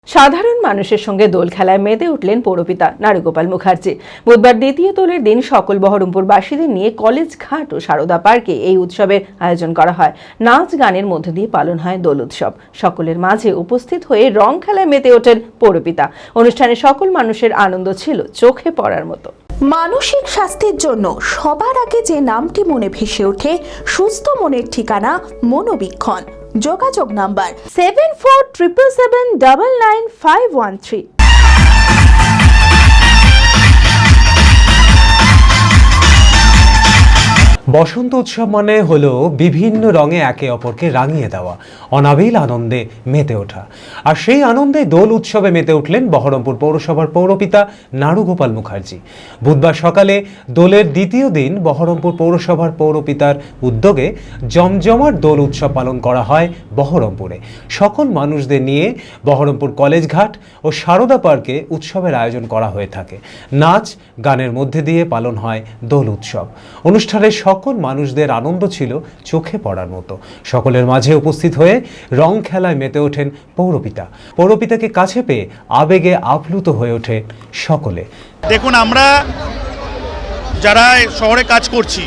সাধারণ মানুষের সঙ্গে দোল খেলায় মেতে উঠলেন পৌরপিতা নারুগোপাল মুখার্জি। বুধবার দ্বিতীয় দোলের দিন সকল বহরমপুরবাসীদের নিয়ে কলেজ ঘাট ও সারদা পার্কে এই উৎসবের আয়োজন করা হয়। নাচ গানের মধ্য দিয়ে পালন হয় দোল উৎসব। সকলের মাঝে উপস্থিত হয়ে রং খেলায় মেতে ওঠেন পৌরপিতা। অনুষ্ঠানে সকল মানুষের আনন্দ ছিল চোখে পড়ার মতো। মানসিক স্বাস্থ্যের জন্য সবার আগে যে নামটি মনে ভেসে ওঠে, সুস্থ মনের ঠিকানা মনোবীক্ষণ। যোগাযোগ নাম্বার 7477799513। বসন্ত উৎসব মানে হলো বিভিন্ন রঙে একে অপরকে রাঙিয়ে দেওয়া, অনাবিল আনন্দে মেতে ওঠা। আর সেই আনন্দে দোল উৎসবে মেতে উঠলেন বহরমপুর পৌরসভার পৌরপিতা নারুগোপাল মুখার্জি। বুধবার সকালে দোলের দ্বিতীয় দিন বহরমপুর পৌরসভার পৌরপিতার উদ্যোগে জমজমাট দোল উৎসব পালন করা হয় বহরমপুরে। সকল মানুষদের নিয়ে বহরমপুর কলেজ ঘাট ও সারদা পার্কে উৎসবের আয়োজন করা হয়ে থাকে। নাচ গানের মধ্যে দিয়ে পালন হয় দোল উৎসব। অনুষ্ঠানের সকল মানুষদের আনন্দ ছিল চোখে পড়ার মতো। সকলের মাঝে উপস্থিত হয়ে রং খেলায় মেতে ওঠেন পৌরপিতা। পৌরপিতাকে কাছে পেয়ে আবেগে আপ্লুত হয়ে ওঠে সকলে। দেখুন, আমরা যারা শহরে কাজ করছি,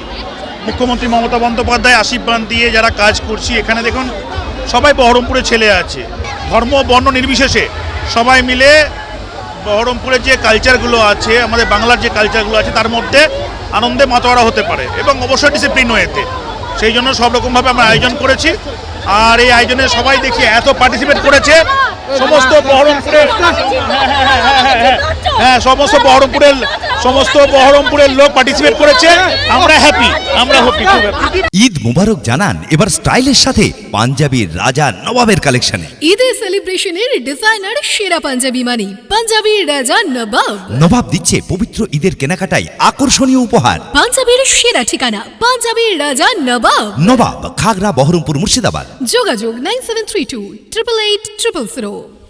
মুখ্যমন্ত্রী মমতা বন্দ্যোপাধ্যায় আশীর্বাদ দিয়ে যারা কাজ করছি, এখানে দেখুন সবাই বহরমপুরে ছেলে আছে, ধর্ম বর্ণ নির্বিশেষে সবাই মিলে বহরমপুরের যে কালচারগুলো আছে, আমাদের বাংলার যে কালচারগুলো আছে, তার মধ্যে আনন্দে মাতোয়ারা হতে পারে এবং অবশ্যই ডিসিপ্লিন ওয়েতে। সেই জন্য সব রকমভাবে আমরা আয়োজন করেছি। আর এই আয়োজনে সবাই দেখি এত পার্টিসিপেট করেছে, সমস্ত বহরমপুরের সমস্ত বহরমপুরের লোক পার্টিসিপেট করেছে। আমরা হ্যাপি। ঈদ মুবারক জানান এবার স্টাইলের সাথে পাঞ্জাবির রাজা নবাবের কালেকশনে। ঈদের সেলিব্রেশনের ডিজাইনার সেরা পাঞ্জাবি মানে পাঞ্জাবির রাজা নবাব। নবাব দিচ্ছে পবিত্র ঈদের কেনাকাটায় আকর্ষণীয় উপহার। পাঞ্জাবির সেরা ঠিকানা পাঞ্জাবির রাজা নবাব। নবাব, খাগড়া, বহরমপুর, মুর্শিদাবাদ। যোগাযোগ 9732 888 000।